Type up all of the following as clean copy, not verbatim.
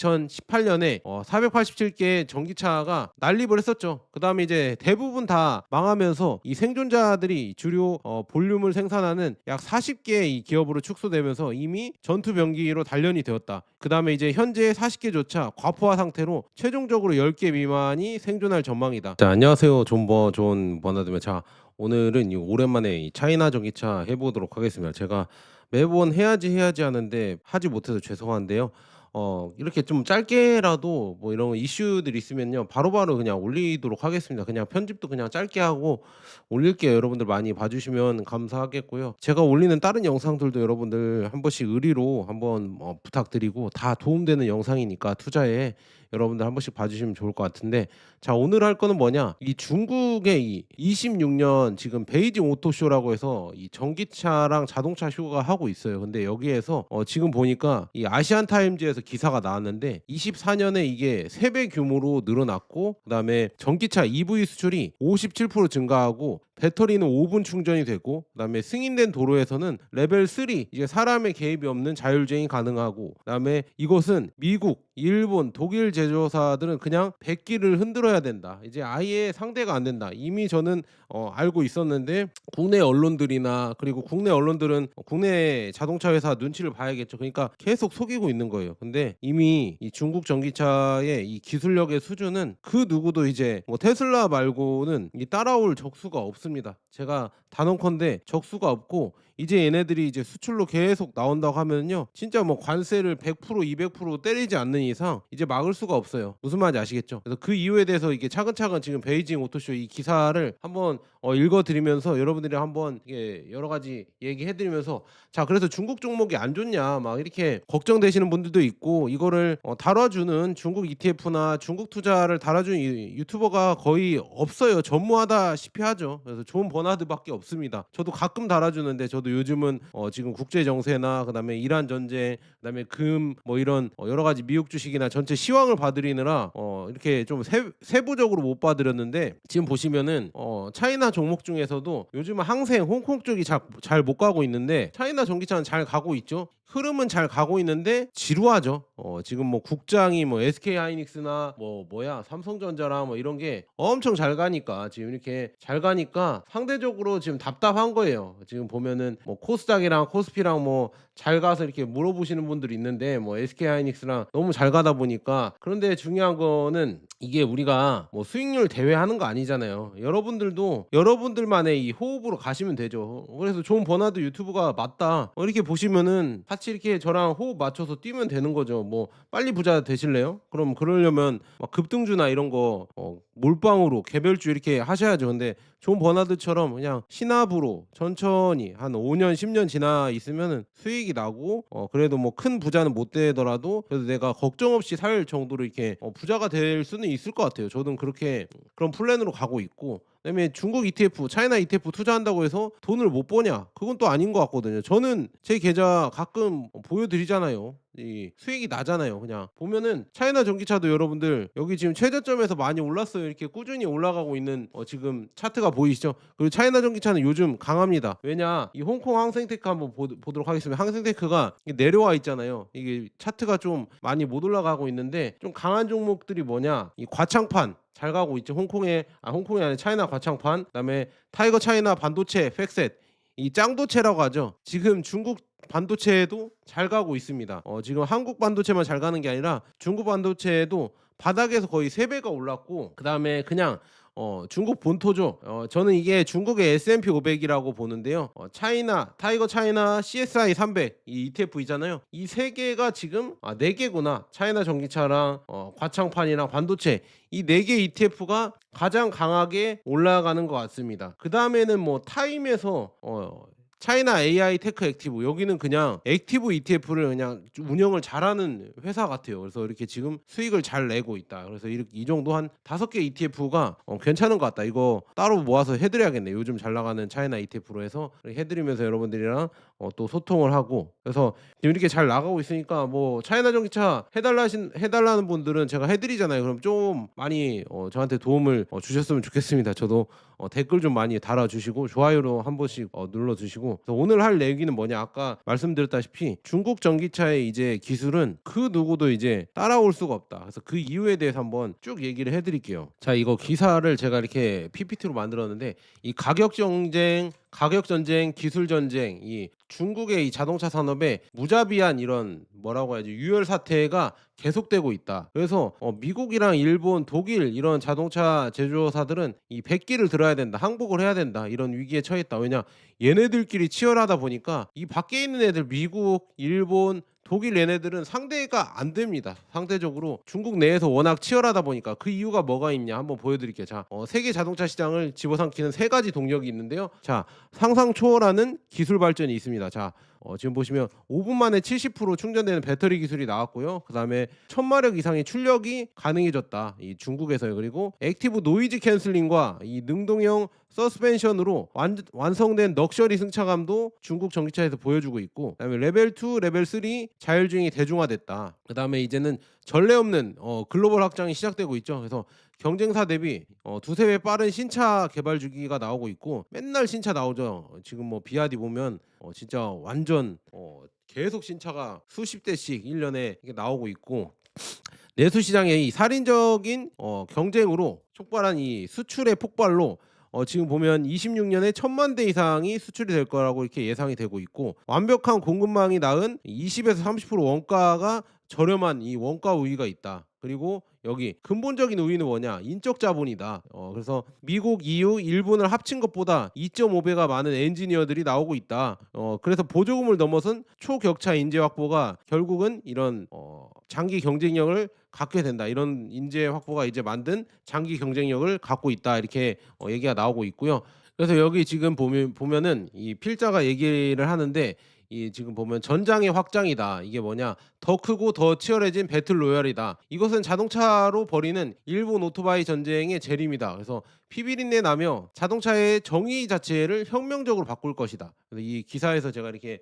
2018년에 487개 전기차가 난립을 했었죠. 그 다음에 이제 대부분 다 망하면서 이 생존자들이 주류 볼륨을 생산하는 약 40개의 이 기업으로 축소되면서 이미 전투 병기로 단련이 되었다. 그 다음에 이제 현재 40개조차 과포화 상태로 최종적으로 10개 미만이 생존할 전망이다. 자, 안녕하세요. 존 버나드입니다. 자, 오늘은 오랜만에 이 차이나 전기차 해보도록 하겠습니다. 제가 매번 해야지 하는데 하지 못해서 죄송한데요. 이렇게 좀 짧게라도 뭐 이런 이슈들 있으면요, 바로바로 그냥 올리도록 하겠습니다. 그냥 편집도 그냥 짧게 하고 올릴게요. 여러분들 많이 봐주시면 감사하겠고요. 제가 올리는 다른 영상들도 여러분들 한 번씩 의리로 한번 부탁드리고, 다 도움되는 영상이니까 투자에 여러분들 한 번씩 봐주시면 좋을 것 같은데, 자, 오늘 할 거는 뭐냐, 이 중국의 이 26년 지금 베이징 오토쇼라고 해서 이 전기차랑 자동차 쇼가 하고 있어요. 근데 여기에서 지금 보니까 이 아시안 타임즈에서 기사가 나왔는데 24년에 이게 3배 규모로 늘어났고, 그다음에 전기차 EV 수출이 57% 증가하고, 배터리는 5분 충전이 되고, 그다음에 승인된 도로에서는 레벨 3 이제 사람의 개입이 없는 자율주행이 가능하고, 그다음에 이것은 미국, 일본, 독일 제조사들은 그냥 백기를 흔들어야 된다. 이제 아예 상대가 안 된다. 이미 저는 알고 있었는데, 국내 언론들이나 그리고 국내 언론들은 국내 자동차 회사 눈치를 봐야겠죠. 그러니까 계속 속이고 있는 거예요. 근데 이미 이 중국 전기차의 이 기술력의 수준은 그 누구도 이제 뭐 테슬라 말고는 이 따라올 적수가 없습니다. 제가 단언컨대 적수가 없고, 이제 얘네들이 이제 수출로 계속 나온다고 하면요, 진짜 뭐 관세를 100% 200% 때리지 않는 이상 이제 막을 수가 없어요. 무슨 말인지 아시겠죠? 그래서 그 이유에 대해서 이게 차근차근 지금 베이징 오토쇼 이 기사를 한번 읽어드리면서 여러분들이 한번 여러 가지 얘기해드리면서, 자, 그래서 중국 종목이 안 좋냐 막 이렇게 걱정되시는 분들도 있고, 이거를 다뤄주는 중국 ETF나 중국 투자를 다뤄주는 유튜버가 거의 없어요. 전무하다시피 하죠. 그래서 존 버나드밖에 없습니다. 저도 가끔 달아주는데, 저도 요즘은 지금 국제 정세나 그다음에 이란 전쟁, 그다음에 금 뭐 이런 여러 가지 미국 주식이나 전체 시황을 봐드리느라 이렇게 좀 세부적으로 못 봐드렸는데, 지금 보시면은 차이나 종목 중에서도 요즘은 항생 홍콩 쪽이 잘 못 가고 있는데, 차이나 전기차는 잘 가고 있죠. 흐름은 잘 가고 있는데 지루하죠. 지금 뭐 국장이 뭐 SK 하이닉스나 삼성전자랑 뭐 이런 게 엄청 잘 가니까, 지금 이렇게 잘 가니까 상대적으로 지금 답답한 거예요. 지금 보면은 뭐 코스닥이랑 코스피랑 뭐 잘 가서 이렇게 물어보시는 분들이 있는데, 뭐 SK 하이닉스랑 너무 잘 가다 보니까. 그런데 중요한 거는 이게 우리가 뭐 수익률 대회하는 거 아니잖아요. 여러분들도 여러분들만의 이 호흡으로 가시면 되죠. 그래서 존 버나드 유튜브가 맞다, 이렇게 보시면은 같이 이렇게 저랑 호흡 맞춰서 뛰면 되는 거죠. 뭐 빨리 부자 되실래요? 그럼 그러려면 막 급등주나 이런 거 몰빵으로 개별주 이렇게 하셔야죠. 근데 존 버나드처럼 그냥 신압으로 천천히 한 5년 10년 지나 있으면은 수익이 나고, 그래도 뭐 큰 부자는 못 되더라도 그래도 내가 걱정 없이 살 정도로 이렇게 부자가 될 수는 있을 것 같아요. 저는 그렇게 그런 플랜으로 가고 있고, 그다음에 중국 ETF, 차이나 ETF 투자한다고 해서 돈을 못 버냐? 그건 또 아닌 것 같거든요. 저는 제 계좌 가끔 보여드리잖아요. 이 수익이 나잖아요. 그냥 보면은 차이나 전기차도 여러분들 여기 지금 최저점에서 많이 올랐어요. 이렇게 꾸준히 올라가고 있는 지금 차트가 보이시죠? 그리고 차이나 전기차는 요즘 강합니다. 왜냐? 이 홍콩 항생테크 한번 보도록 하겠습니다. 항생테크가 내려와 있잖아요. 이게 차트가 좀 많이 못 올라가고 있는데, 좀 강한 종목들이 뭐냐? 이 과창판 잘 가고 있죠. 홍콩이 아니라 차이나 과창판, 그다음에 타이거 차이나 반도체 팩셋, 이 짱도체라고 하죠. 지금 중국 반도체에도 잘 가고 있습니다. 지금 한국 반도체만 잘 가는 게 아니라 중국 반도체에도 바닥에서 거의 3배가 올랐고, 그다음에 그냥 중국 본토죠. 저는 이게 중국의 S&P 500이라고 보는데요. 타이거 차이나 CSI 300 이 ETF이잖아요. 이 세 개가 지금 4개구나. 차이나 전기차랑 과창판이랑 반도체, 이 4개 ETF가 가장 강하게 올라가는 것 같습니다. 그 다음에는 뭐 타임에서 차이나 AI 테크 액티브, 여기는 그냥 액티브 ETF를 그냥 운영을 잘하는 회사 같아요. 그래서 이렇게 지금 수익을 잘 내고 있다. 그래서 이 정도 한 5개 ETF가 괜찮은 것 같다. 이거 따로 모아서 해드려야겠네. 요즘 잘 나가는 차이나 ETF로 해서 해드리면서 여러분들이랑 또 소통을 하고, 그래서 지금 이렇게 잘 나가고 있으니까 뭐 차이나 전기차 해달라는 분들은 제가 해드리잖아요. 그럼 좀 많이 저한테 도움을 주셨으면 좋겠습니다. 저도 댓글 좀 많이 달아주시고 좋아요로 한 번씩 눌러주시고, 가지고 오늘 할 얘기는 뭐냐, 아까 말씀드렸다시피 중국 전기차의 이제 기술은 그 누구도 이제 따라올 수가 없다. 그래서 그 이유에 대해서 한번 쭉 얘기를 해드릴게요. 자, 이거 기사를 제가 이렇게 PPT로 만들었는데 이 가격 전쟁, 기술 전쟁, 이 중국의 이 자동차 산업에 무자비한 이런 뭐라고 해야지 유혈 사태가 계속되고 있다. 그래서 미국이랑 일본, 독일 이런 자동차 제조사들은 이 백기를 들어야 된다, 항복을 해야 된다, 이런 위기에 처했다. 왜냐, 얘네들끼리 치열하다 보니까 이 밖에 있는 애들, 미국, 일본, 독일 얘네들은 상대가 안 됩니다. 상대적으로 중국 내에서 워낙 치열하다 보니까. 그 이유가 뭐가 있냐 한번 보여드릴게요. 자, 세계 자동차 시장을 집어삼키는 세 가지 동력이 있는데요. 자, 상상 초월하는 기술 발전이 있습니다. 자, 지금 보시면 5분 만에 70% 충전되는 배터리 기술이 나왔고요. 그 다음에 1000마력 이상의 출력이 가능해졌다, 이 중국에서요. 그리고 액티브 노이즈 캔슬링과 이 능동형 서스펜션으로 완성된 럭셔리 승차감도 중국 전기차에서 보여주고 있고, 그다음에 레벨 2, 레벨 3 자율주행이 대중화됐다. 그다음에 이제는 전례 없는 글로벌 확장이 시작되고 있죠. 그래서 경쟁사 대비 두세 배 빠른 신차 개발 주기가 나오고 있고, 맨날 신차 나오죠. 지금 뭐 비아디 보면 진짜 완전 계속 신차가 수십 대씩 1년에 이게 나오고 있고, 내수 시장의 이 살인적인 경쟁으로 촉발한 이 수출의 폭발로 지금 보면 26년에 1000만 대 이상이 수출이 될 거라고 이렇게 예상이 되고 있고, 완벽한 공급망이 낳은 20에서 30% 원가가 저렴한 이 원가 우위가 있다. 그리고 여기 근본적인 우위는 뭐냐, 인적 자본이다. 그래서 미국, EU, 일본을 합친 것보다 2.5배가 많은 엔지니어들이 나오고 있다. 그래서 보조금을 넘어선 초격차 인재 확보가 결국은 이런 장기 경쟁력을 갖게 된다. 이런 인재 확보가 이제 만든 장기 경쟁력을 갖고 있다, 이렇게 얘기가 나오고 있고요. 그래서 여기 지금 보면은 이 필자가 얘기를 하는데, 이 지금 보면 전장의 확장이다. 이게 뭐냐, 더 크고 더 치열해진 배틀 로얄이다. 이것은 자동차로 벌이는 일본 오토바이 전쟁의 재림이다. 그래서 피비린내 나며 자동차의 정의 자체를 혁명적으로 바꿀 것이다. 그래서 이 기사에서 제가 이렇게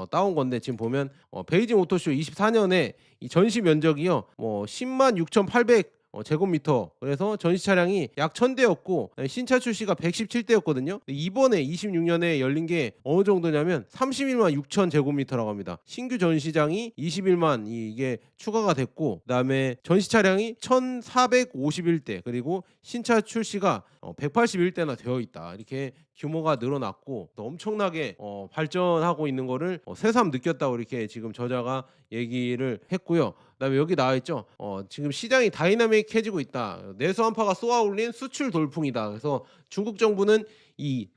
따온 건데, 지금 보면 베이징 오토쇼 24년에 이 전시 면적이요 10만 6,800 제곱미터. 그래서 전시 차량이 약 1000대였고 신차 출시가 117대였거든요. 이번에 26년에 열린 게 어느 정도냐면 31만 6천 제곱미터라고 합니다. 신규 전시장이 21만 이게 추가가 됐고, 그다음에 전시 차량이 1451대, 그리고 신차 출시가 181대나 되어 있다. 이렇게 규모가 늘어났고 또 엄청나게 발전하고 있는 거를 새삼 느꼈다고 이렇게 지금 저자가 얘기를 했고요. 그다음에 여기 나와 있죠. 지금 시장이 다이나믹해지고 있다. 내수 한파가 쏘아올린 수출 돌풍이다. 그래서 중국 정부는 이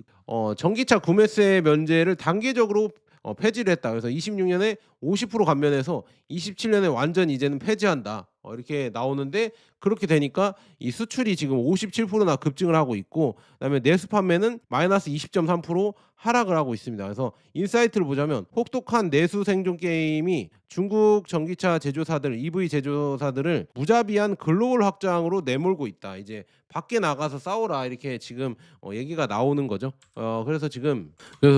전기차 구매세 면제를 단계적으로 폐지를 했다. 그래서 26년에 50% 감면해서 27년에 완전 이제는 폐지한다. 이렇게 나오는데, 그렇게 되니까 이 수출이 지금 57%나 급증을 하고 있고, 그다음에 내수 판매는 마이너스 20.3% 하락을 하고 있습니다. 그래서 인사이트를 보자면 혹독한 내수 생존 게임이 중국 전기차 제조사들, EV 제조사들을 무자비한 글로벌 확장으로 내몰고 있다. 이제 밖에 나가서 싸워라, 이렇게 지금 얘기가 나오는 거죠. 그래서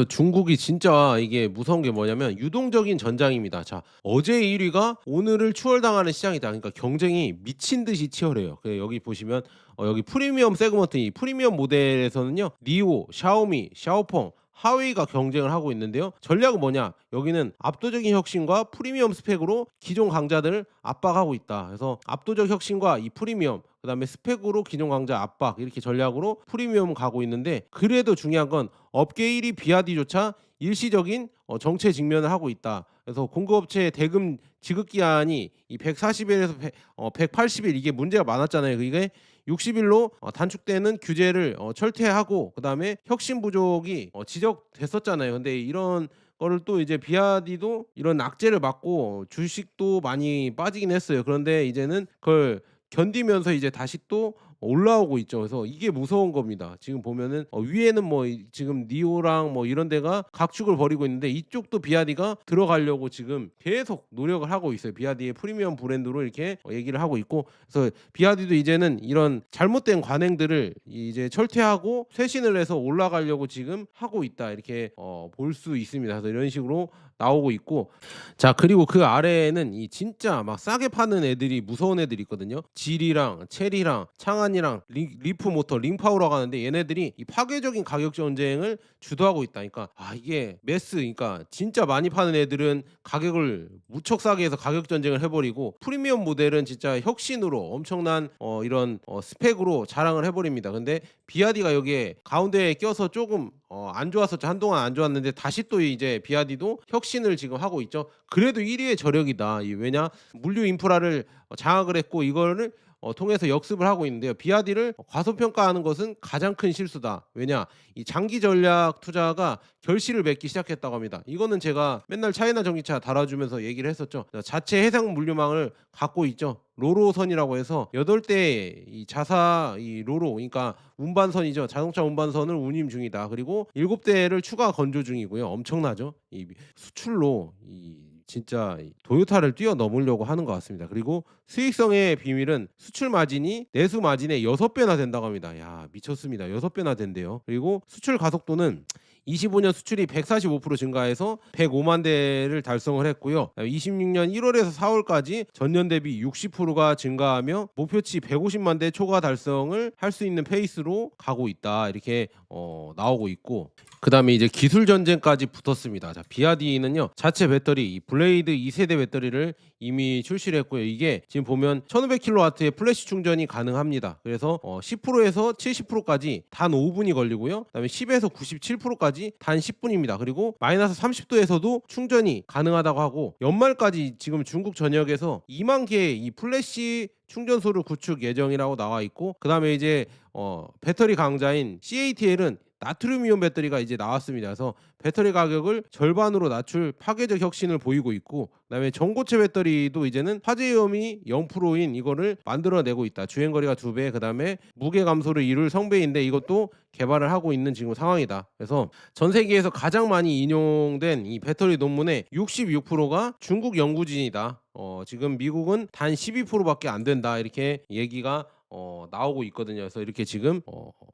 중국이 진짜 이게 무서운 게 뭐냐면 유동적인 전장입니다. 자, 어제 1위가 오늘을 추월당하는 시장이다. 그러니까 경쟁이 미친 듯이 치열해요. 여기 보시면 여기 프리미엄 세그먼트, 이 프리미엄 모델에서는요 니오, 샤오미, 샤오펑, 하웨이가 경쟁을 하고 있는데요. 전략은 뭐냐, 여기는 압도적인 혁신과 프리미엄 스펙으로 기존 강자들을 압박하고 있다. 그래서 압도적 혁신과 이 프리미엄, 그다음에 스펙으로 기존 강자 압박, 이렇게 전략으로 프리미엄 가고 있는데, 그래도 중요한 건 업계 1위 비아디조차 일시적인 정체 직면을 하고 있다. 그래서 공급업체의 대금 지급 기한이 이 140일에서 180일, 이게 문제가 많았잖아요. 이게 60일로 단축되는 규제를 철퇴하고, 그다음에 혁신 부족이 지적됐었잖아요. 근데 이런 거를 또 이제 비아디도 이런 악재를 맞고 주식도 많이 빠지긴 했어요. 그런데 이제는 그걸 견디면서 이제 다시 또 올라오고 있죠. 그래서 이게 무서운 겁니다. 지금 보면은 위에는 지금 니오랑 이런 데가 각축을 벌이고 있는데, 이쪽도 비아디가 들어가려고 지금 계속 노력을 하고 있어요. 비아디의 프리미엄 브랜드로 이렇게 얘기를 하고 있고, 그래서 비아디도 이제는 이런 잘못된 관행들을 이제 철퇴하고 쇄신을 해서 올라가려고 지금 하고 있다, 이렇게 볼 수 있습니다. 그래서 이런 식으로 나오고 있고, 자 그리고 그 아래에는 이 진짜 막 싸게 파는 애들이 무서운 애들이 있거든요. 질이랑 체리랑 창안이랑 리프 모터 링파워라고 하는데, 얘네들이 이 파괴적인 가격 전쟁을 주도하고 있다. 그러니까 이게 매스, 그러니까 진짜 많이 파는 애들은 가격을 무척 싸게 해서 가격 전쟁을 해버리고, 프리미엄 모델은 진짜 혁신으로 엄청난 이런 스펙으로 자랑을 해버립니다. 근데 비아디가 여기에 가운데에 껴서 조금 안 좋았었죠. 한동안 안 좋았는데 다시 또 이제 비아디도 혁신을 지금 하고 있죠. 그래도 1위의 저력이다. 왜냐, 물류 인프라를 장악을 했고 이거를 통해서 역습을 하고 있는데요. 비아디를 과소평가하는 것은 가장 큰 실수다. 왜냐, 이 장기 전략 투자가 결실을 맺기 시작했다고 합니다. 이거는 제가 맨날 차이나 전기차 달아주면서 얘기를 했었죠. 자체 해상 물류망을 갖고 있죠. 로로선이라고 해서 8대 이 자사 이 로로, 그러니까 운반선이죠. 자동차 운반선을 운임 중이다. 그리고 7대를 추가 건조 중이고요. 엄청나죠. 이 수출로 진짜 도요타를 뛰어넘으려고 하는 것 같습니다. 그리고 수익성의 비밀은 수출 마진이 내수 마진의 6배나 된다고 합니다. 야, 미쳤습니다. 6배나 된대요. 그리고 수출 가속도는 25년 수출이 145% 증가해서 105만 대를 달성을 했고요. 26년 1월에서 4월까지 전년 대비 60%가 증가하며 목표치 150만 대 초과 달성을 할 수 있는 페이스로 가고 있다. 이렇게 나오고 있고, 그 다음에 이제 기술 전쟁까지 붙었습니다. 자, 비아디는요, 자체 배터리 이 블레이드 2세대 배터리를 이미 출시를 했고요. 이게 지금 보면 1500kW의 플래시 충전이 가능합니다. 그래서 10%에서 70%까지 단 5분이 걸리고요. 그다음에 10에서 97%까지 단 10분입니다. 그리고 마이너스 30도에서도 충전이 가능하다고 하고, 연말까지 지금 중국 전역에서 2만 개의 이 플래시 충전소를 구축 예정이라고 나와 있고, 그 다음에 이제 배터리 강자인 CATL은 나트륨이온 배터리가 이제 나왔습니다. 그래서 배터리 가격을 절반으로 낮출 파괴적 혁신을 보이고 있고, 그다음에 전고체 배터리도 이제는 화재 위험이 0%인 이거를 만들어내고 있다. 주행거리가 2배, 그다음에 무게 감소를 이룰 성배인데 이것도 개발을 하고 있는 지금 상황이다. 그래서 전 세계에서 가장 많이 인용된 이 배터리 논문의 66%가 중국 연구진이다. 지금 미국은 단 12%밖에 안 된다. 이렇게 얘기가 나오고 있거든요. 그래서 이렇게 지금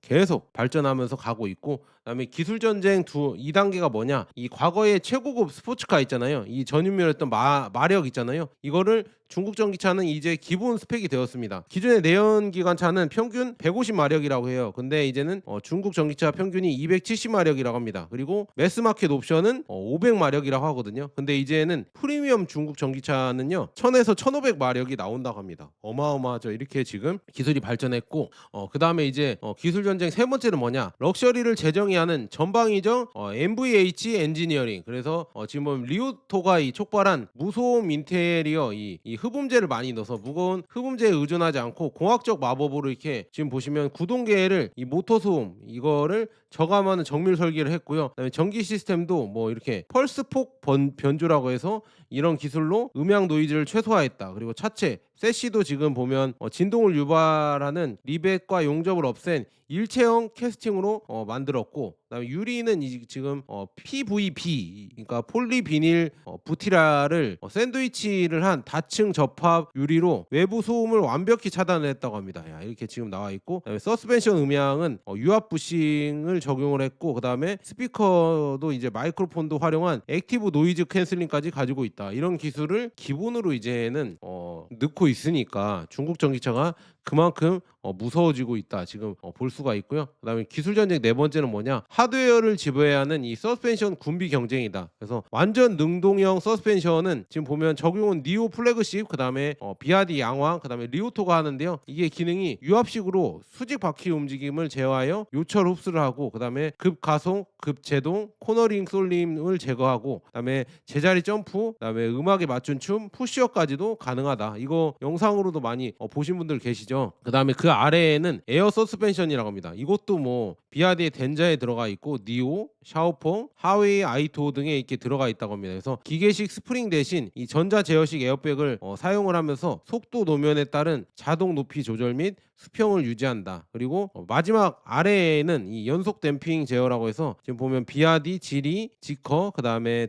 계속 발전하면서 가고 있고, 그다음에 기술 전쟁 2단계가 뭐냐? 이 과거에 최고급 스포츠카 있잖아요. 이 전유물이었던 마력 있잖아요. 이거를 중국 전기차는 이제 기본 스펙이 되었습니다. 기존의 내연기관차는 평균 150마력이라고 해요. 근데 이제는 중국 전기차 평균이 270마력이라고 합니다. 그리고 매스마켓 옵션은 500마력이라고 하거든요. 근데 이제는 프리미엄 중국 전기차는요 1000에서 1500마력이 나온다고 합니다. 어마어마하죠. 이렇게 지금 기술이 발전했고, 그 다음에 이제 기술 전쟁 세 번째는 뭐냐? 럭셔리를 재정의하는 전방위적 MVH 엔지니어링. 그래서 지금 보면 리오토가 이 촉발한 무소음 인테리어, 이 흡음재를 많이 넣어서 무거운 흡음재에 의존하지 않고 공학적 마법으로 이렇게 지금 보시면 구동계를 이 모터 소음 이거를 저감하는 정밀 설계를 했고요. 그다음에 전기 시스템도 뭐 이렇게 펄스폭 변조라고 해서 이런 기술로 음향 노이즈를 최소화했다. 그리고 차체 세시도 지금 보면 진동을 유발하는 리벳과 용접을 없앤 일체형 캐스팅으로 만들었고, 그다음에 유리는 지금 PVB, 그러니까 폴리비닐 부티라를 샌드위치를 한 다층 접합 유리로 외부 소음을 완벽히 차단했다고 합니다. 야, 이렇게 지금 나와 있고, 그다음에 서스펜션 음향은 유압 부싱을 적용을 했고, 그다음에 스피커도 이제 마이크로폰도 활용한 액티브 노이즈 캔슬링까지 가지고 있다. 이런 기술을 기본으로 이제는 넣고 있으니까 중국 전기차가 그만큼 무서워지고 있다 지금 볼 수가 있고요. 그다음에 기술 전쟁 네 번째는 뭐냐? 하드웨어를 지배해야 하는 이 서스펜션 군비 경쟁이다. 그래서 완전 능동형 서스펜션은 지금 보면 적용은 니오 플래그십, 그다음에 비아디 양왕, 그다음에 리오토가 하는데요. 이게 기능이 유압식으로 수직 바퀴 움직임을 제어하여 요철 흡수를 하고, 그다음에 급 가속, 급 제동, 코너링 쏠림을 제거하고, 그다음에 제자리 점프, 그다음에 음악에 맞춘 춤, 푸시업까지도 가능하다. 이거 영상으로도 많이 보신 분들 계시죠? 그다음에 그 아래에는 에어 서스펜션이라고 합니다. 이것도 뭐 비아디의 덴자에 들어가 있고 니오, 샤오퐁, 하웨이 아이토 등에 이렇게 들어가 있다고 합니다. 그래서 기계식 스프링 대신 이 전자 제어식 에어백을 사용을 하면서 속도 노면에 따른 자동 높이 조절 및 수평을 유지한다. 그리고 마지막 아래에는 이 연속 댐핑 제어라고 해서 지금 보면 비아디, 지리, 지커, 그 다음에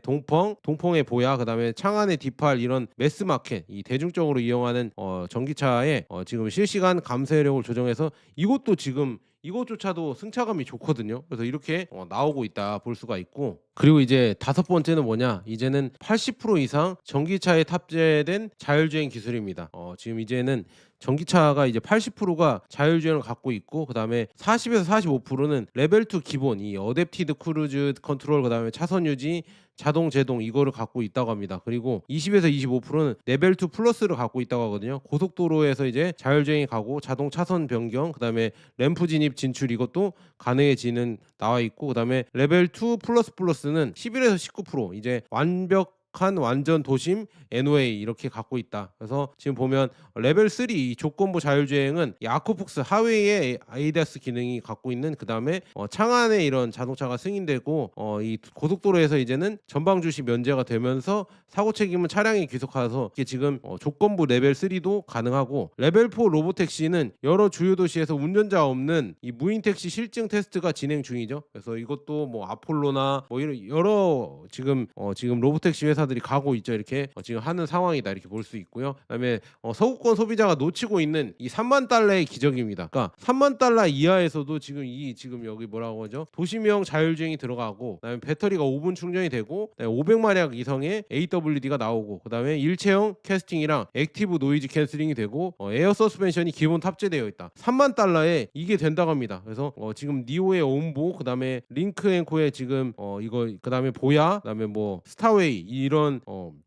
동펑의 보야, 그 다음에 창안의 디팔, 이런 매스마켓 이 대중적으로 이용하는 전기차에 지금 실시간 감쇄력을 조정해서 이것도 지금 이것조차도 승차감이 좋거든요. 그래서 이렇게 나오고 있다 볼 수가 있고, 그리고 이제 다섯 번째는 뭐냐? 이제는 80% 이상 전기차에 탑재된 자율주행 기술입니다. 지금 이제는 전기차가 이제 80%가 자율주행을 갖고 있고, 그다음에 40에서 45%는 레벨 2 기본 이 어댑티드 크루즈 컨트롤, 그다음에 차선 유지, 자동 제동 이거를 갖고 있다고 합니다. 그리고 20에서 25%는 레벨 2 플러스를 갖고 있다고 하거든요. 고속도로에서 이제 자율주행이 가고 자동 차선 변경, 그다음에 램프 진입 진출 이것도 가능해지는 나와 있고, 그다음에 레벨 2 플러스는 11에서 19% 이제 완벽한 완전 도심 NOA 이렇게 갖고 있다. 그래서 지금 보면 레벨 3 이 조건부 자율주행은 이 아코폭스 하웨이의 ADAS 기능이 갖고 있는, 그다음에 창안에 이런 자동차가 승인되고 이 고속도로에서 이제는 전방 주시 면제가 되면서 사고 책임은 차량이 귀속해서 이게 지금 조건부 레벨 3도 가능하고, 레벨 4 로보택시는 여러 주요 도시에서 운전자 없는 이 무인 택시 실증 테스트가 진행 중이죠. 그래서 이것도 뭐 아폴로나 뭐 이런 여러 지금 로보택시 회사들이 가고 있죠. 이렇게 지금 하는 상황이다 이렇게 볼 수 있고요. 그다음에 서구권 소비자가 놓치고 있는 이 3만 달러의 기적입니다. 그러니까 3만 달러 이하에서도 지금 여기 뭐라고 하죠? 도시명 자율주행이 들어가고, 그다음에 배터리가 5분 충전이 되고, 500마력 이상의 AWD가 나오고, 그다음에 일체형 캐스팅이랑 액티브 노이즈 캔슬링이 되고, 에어 서스펜션이 기본 탑재되어 있다. 3만 달러에 이게 된다고 합니다. 그래서 지금 니오의 온보, 그다음에 링크앤코의 지금 이거, 그다음에 보야, 그다음에 뭐 스타웨이 이런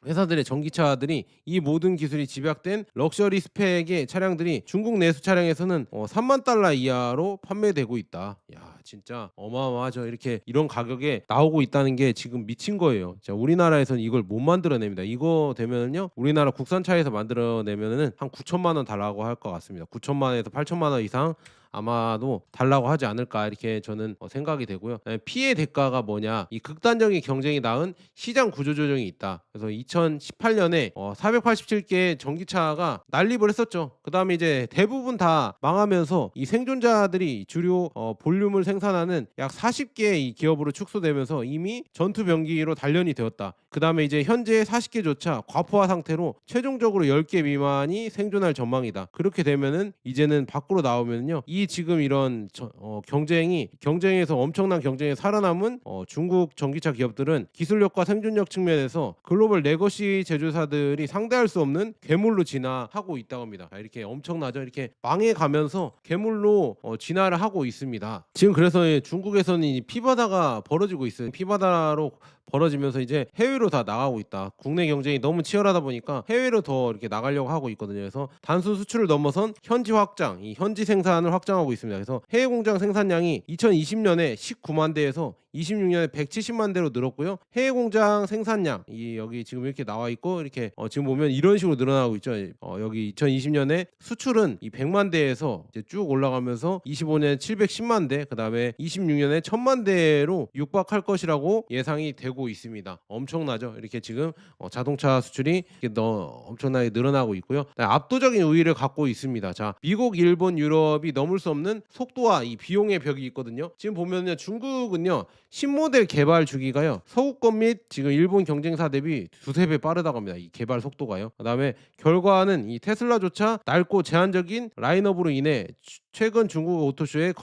회사들의 전기차들이 이 모든 기술이 집약된 럭셔리 스펙의 차량들이 중국 내수 차량에서는 3만 달러 이하로 판매되고 있다. 야, 진짜 어마어마하죠. 이렇게 이런 가격에 나오고 있다는 게 지금 미친 거예요. 자, 우리나라에서는 이걸 못 만들어냅니다. 이거 되면은요, 우리나라 국산차에서 만들어내면은 한 9천만 원 달라고 할 것 같습니다. 9천만 원에서 8천만 원 이상 아마도 달라고 하지 않을까 이렇게 저는 생각이 되고요. 피해 대가가 뭐냐? 이 극단적인 경쟁이 낳은 시장 구조 조정이 있다. 그래서 2018년에 487개의 전기차가 난립을 했었죠. 그다음에 이제 대부분 다 망하면서 이 생존자들이 주류 볼륨을 생산하는 약 40개의 이 기업으로 축소되면서 이미 전투 병기로 단련이 되었다. 그다음에 이제 현재 40개조차 과포화 상태로 최종적으로 10개 미만이 생존할 전망이다. 그렇게 되면은 이제는 밖으로 나오면요, 이 지금 이런 경쟁에서 엄청난 경쟁에 살아남은 중국 전기차 기업들은 기술력과 생존력 측면에서 글로벌 레거시 제조사들이 상대할 수 없는 괴물로 진화하고 있다고 합니다. 이렇게 엄청나죠. 이렇게 망해가면서 괴물로 진화를 하고 있습니다. 지금 그래서 중국에서는 이 피바다가 벌어지고 있어요. 피바다로 벌어지면서 이제 해외로 다 나가고 있다. 국내 경쟁이 너무 치열하다 보니까 해외로 더 이렇게 나가려고 하고 있거든요. 그래서 단순 수출을 넘어선 현지 확장, 이 현지 생산을 확장하고 있습니다. 그래서 해외 공장 생산량이 2020년에 19만 대에서 26년에 170만 대로 늘었고요. 해외 공장 생산량 이 여기 지금 이렇게 나와 있고, 이렇게 지금 보면 이런 식으로 늘어나고 있죠. 여기 2020년에 수출은 이 100만 대에서 이제 쭉 올라가면서 25년에 710만 대, 그다음에 26년에 1000만 대로 육박할 것이라고 예상이 되고 있습니다. 엄청나죠. 이렇게 지금 자동차 수출이 이렇게 엄청나게 늘어나고 있고요. 압도적인 우위를 갖고 있습니다. 자, 미국, 일본, 유럽이 넘을 수 없는 속도와 이 비용의 벽이 있거든요. 지금 보면요, 중국은요, 신모델 개발 주기가요, 서구권 및 지금 일본 경쟁사 대비 두세 배 빠르다고 합니다. 이 개발 속도가요. 그다음에 결과는 이 테슬라조차 넓고 제한적인 라인업으로 인해 최근 중국 오토쇼를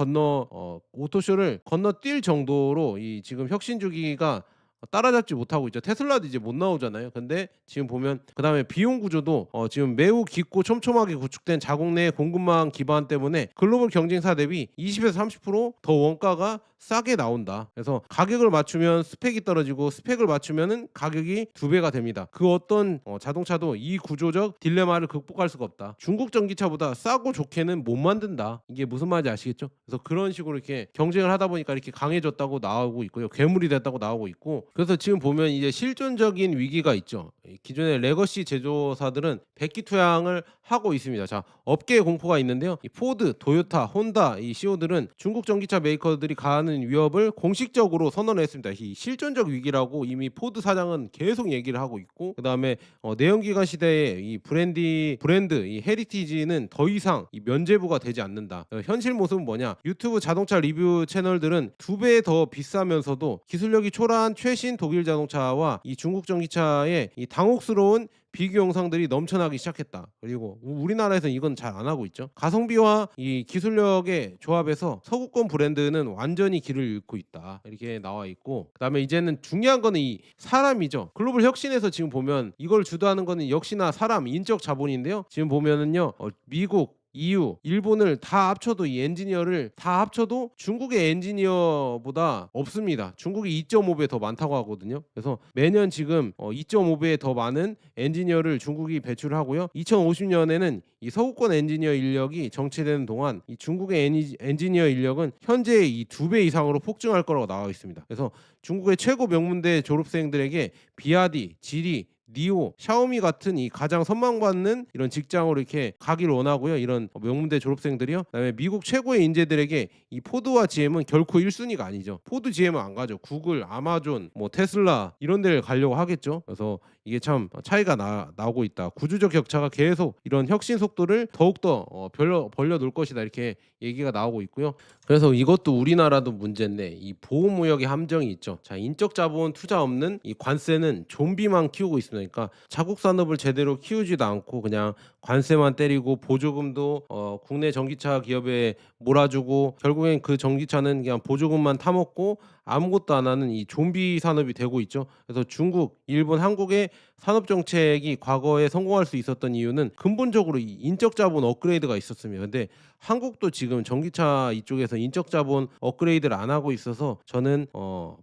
건너뛸 정도로 이 지금 혁신 주기가 따라잡지 못하고 있죠. 테슬라도 이제 못 나오잖아요. 근데 지금 보면 그다음에 비용 구조도 지금 매우 깊고 촘촘하게 구축된 자국 내 공급망 기반 때문에 글로벌 경쟁사 대비 20에서 30%더 원가가 싸게 나온다. 그래서 가격을 맞추면 스펙이 떨어지고, 스펙을 맞추면은 가격이 2배가 됩니다. 그 어떤 자동차도 이 구조적 딜레마를 극복할 수가 없다. 중국 전기차보다 싸고 좋게는 못 만든다. 이게 무슨 말인지 아시겠죠? 그래서 그런 식으로 이렇게 경쟁을 하다 보니까 이렇게 강해졌다고 나오고 있고요. 괴물이 됐다고 나오고 있고, 그래서 지금 보면 이제 실존적인 위기가 있죠. 기존의 레거시 제조사들은 백기투양을 하고 있습니다. 자, 업계의 공포가 있는데요. 이 포드, 토요타, 혼다 이 CEO들은 중국 전기차 메이커들이 가하는 위협을 공식적으로 선언했습니다. 이 실존적 위기라고 이미 포드 사장은 계속 얘기를 하고 있고, 그다음에 내연기관 시대의 이 브랜드 이 헤리티지는 더 이상 이 면죄부가 되지 않는다. 현실 모습은 뭐냐? 유튜브 자동차 리뷰 채널들은 2배 더 비싸면서도 기술력이 초라한 최신 독일 자동차와 이 중국 전기차의 이 당혹스러운 비교 영상들이 넘쳐나기 시작했다. 그리고 우리나라에서는 이건 잘 안 하고 있죠. 가성비와 이 기술력의 조합에서 서구권 브랜드는 완전히 길을 잃고 있다. 이렇게 나와 있고, 그다음에 이제는 중요한 거는 이 사람이죠. 글로벌 혁신에서 지금 보면 이걸 주도하는 거는 역시나 사람, 인적 자본인데요. 지금 보면은요, 미국, EU, 일본을 다 합쳐도 이 엔지니어를 다 합쳐도 중국의 엔지니어보다 없습니다. 중국이 2.5배 더 많다고 하거든요. 그래서 매년 지금 2.5배 더 많은 엔지니어를 중국이 배출하고요. 2050년에는 이 서구권 엔지니어 인력이 정체되는 동안 이 중국의 엔지니어 인력은 현재의 이 2배 이상으로 폭증할 거라고 나와 있습니다. 그래서 중국의 최고 명문대 졸업생들에게 비아디, 지리, 니오, 샤오미 같은 이 가장 선망받는 이런 직장으로 이렇게 가기를 원하고요. 이런 명문대 졸업생들이요. 그다음에 미국 최고의 인재들에게 이 포드와 GM은 결코 1순위가 아니죠. 포드, GM은 안 가죠. 구글, 아마존, 뭐 테슬라 이런 데를 가려고 하겠죠. 그래서 이게 참 차이가 나오고 있다. 구조적 격차가 계속 이런 혁신 속도를 더욱더 벌려놓을 것이다. 이렇게 얘기가 나오고 있고요. 그래서 이것도 우리나라도 문제인데 이 보호무역의 함정이 있죠. 자, 인적 자본 투자 없는 이 관세는 좀비만 키우고 있습니다. 그러니까 자국 산업을 제대로 키우지도 않고 그냥 관세만 때리고 보조금도 국내 전기차 기업에 몰아주고 결국엔 그 전기차는 그냥 보조금만 타먹고 아무것도 안 하는 이 좀비 산업이 되고 있죠. 그래서 중국, 일본, 한국의 산업 정책이 과거에 성공할 수 있었던 이유는 근본적으로 이 인적 자본 업그레이드가 있었습니다. 근데 한국도 지금 전기차 이쪽에서 인적 자본 업그레이드를 안 하고 있어서 저는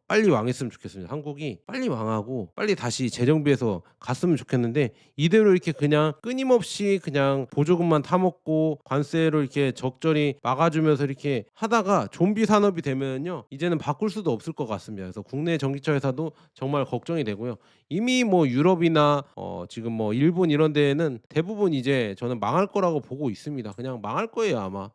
빨리 망했으면 좋겠습니다. 한국이 빨리 망하고 빨리 다시 재정비해서 갔으면 좋겠는데 이대로 이렇게 그냥 끊임없이 그냥 보조금만 타먹고 관세로 이렇게 적절히 막아주면서 이렇게 하다가 좀비 산업이 되면요 이제는 바꿀 수도 없을 것 같습니다. 그래서 국내 전기차 회사도 정말 걱정이 되고요. 이미 뭐 유럽이나 지금 뭐 일본 이런 데에는 대부분 이제 저는 망할 거라고 보고 있습니다. 그냥 망할 거예요 아마.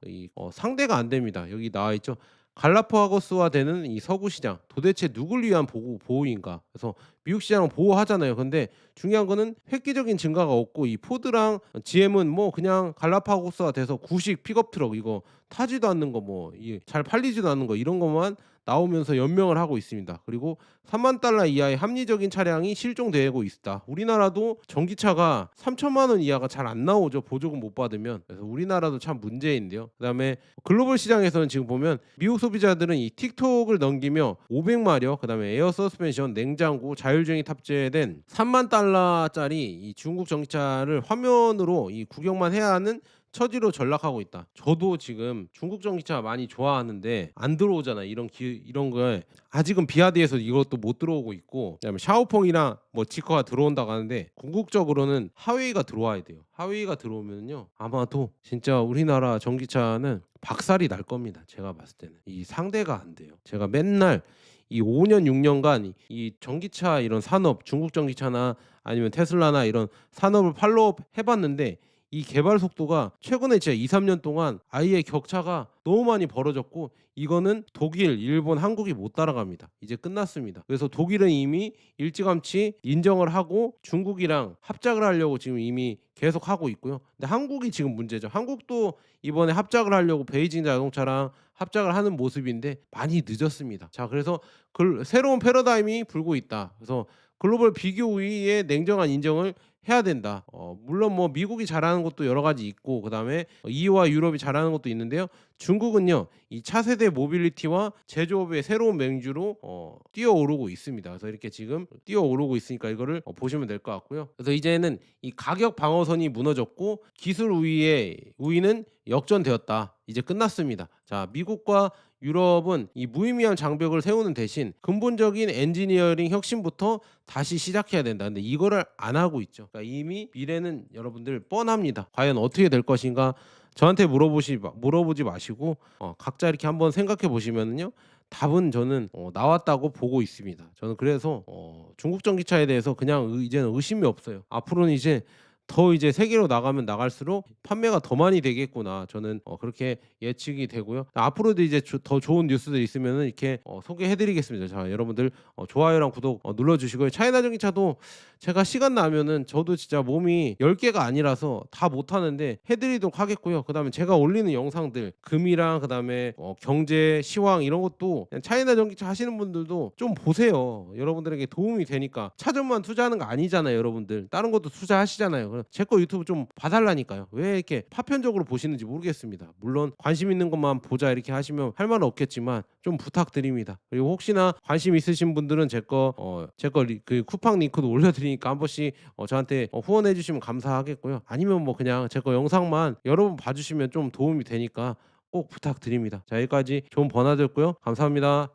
상대가 안 됩니다. 여기 나와 있죠. 갈라파고스화 되는 이 서구 시장 도대체 누굴 위한 보호인가? 그래서 미국 시장은 보호하잖아요. 근데 중요한 거는 획기적인 증가가 없고 이 포드랑 GM은 뭐 그냥 갈라파고스화 돼서 구식 픽업 트럭 이거 타지도 않는 거 뭐 잘 팔리지도 않는 거 이런 것만 나오면서 연명을 하고 있습니다. 그리고 3만 달러 이하의 합리적인 차량이 실종되고 있다. 우리나라도 전기차가 3천만 원 이하가 잘 안 나오죠. 보조금 못 받으면. 그래서 우리나라도 참 문제인데요. 그다음에 글로벌 시장에서는 지금 보면 미국 소비자들은 이 틱톡을 넘기며 500마력, 그다음에 에어 서스펜션, 냉장고, 자율주행이 탑재된 3만 달러짜리 이 중국 전기차를 화면으로 이 구경만 해야 하는 처지로 전락하고 있다. 저도 지금 중국 전기차 많이 좋아하는데 안 들어오잖아요. 이런 거에 아직은 비아디에서 이것도 못 들어오고 있고, 그다음에 샤오펑이랑 뭐 지커가 들어온다고 하는데 궁극적으로는 하웨이가 들어와야 돼요. 하웨이가 들어오면요 아마도 진짜 우리나라 전기차는 박살이 날 겁니다. 제가 봤을 때는 이 상대가 안 돼요. 제가 맨날 이 5년 6년간 이 전기차 이런 산업, 중국 전기차나 아니면 테슬라나 이런 산업을 팔로우 해봤는데 이 개발 속도가 최근에 진짜 2-3년 동안 아예 격차가 너무 많이 벌어졌고 이거는 독일, 일본, 한국이 못 따라갑니다. 이제 끝났습니다. 그래서 독일은 이미 일찌감치 인정을 하고 중국이랑 합작을 하려고 지금 이미 계속 하고 있고요. 근데 한국이 지금 문제죠. 한국도 이번에 합작을 하려고 베이징 자동차랑 합작을 하는 모습인데 많이 늦었습니다. 자, 그래서 새로운 패러다임이 불고 있다. 그래서 글로벌 비교 우위의 냉정한 인정을 해야 된다. 물론 뭐 미국이 잘하는 것도 여러 가지 있고 그다음에 EU와 유럽이 잘하는 것도 있는데요. 중국은요 이 차세대 모빌리티와 제조업의 새로운 맹주로 뛰어오르고 있습니다. 그래서 이렇게 지금 뛰어오르고 있으니까 이거를 보시면 될 것 같고요. 그래서 이제는 이 가격 방어선이 무너졌고 기술 우위는 역전되었다. 이제 끝났습니다. 자, 미국과 유럽은 이 무의미한 장벽을 세우는 대신 근본적인 엔지니어링 혁신부터 다시 시작해야 된다. 근데 이거를 안 하고 있죠. 그러니까 이미 미래는 여러분들 뻔합니다. 과연 어떻게 될 것인가 저한테 물어보지 마시고 각자 이렇게 한번 생각해 보시면은요. 답은 저는 나왔다고 보고 있습니다. 저는 그래서 중국 전기차에 대해서 그냥 이제는 의심이 없어요. 앞으로는 이제 더 이제 세계로 나가면 나갈수록 판매가 더 많이 되겠구나. 저는 그렇게 예측이 되고요. 앞으로도 이제 더 좋은 뉴스들 있으면은 이렇게 소개해 드리겠습니다. 자, 여러분들 좋아요랑 구독 눌러 주시고요. 차이나 전기차도 제가 시간 나면은 저도 진짜 몸이 10 개가 아니라서 다 못 하는데 해 드리도록 하겠고요. 그다음에 제가 올리는 영상들 금이랑 그다음에 경제, 시황 이런 것도 그냥 차이나 전기차 하시는 분들도 좀 보세요. 여러분들에게 도움이 되니까. 차전만 투자하는 거 아니잖아요, 여러분들. 다른 것도 투자하시잖아요. 제 거 유튜브 좀 봐 달라니까요. 왜 이렇게 파편적으로 보시는지 모르겠습니다. 물론 관심 있는 것만 보자 이렇게 하시면 할 말은 없겠지만 좀 부탁드립니다. 그리고 혹시나 관심 있으신 분들은 제 거 그 쿠팡 링크도 올려 드리니까 한 번씩 저한테 후원해 주시면 감사하겠고요. 아니면 뭐 그냥 제 거 영상만 여러 번 봐 주시면 좀 도움이 되니까 꼭 부탁드립니다. 자, 여기까지 좋은 번화 됐고요. 감사합니다.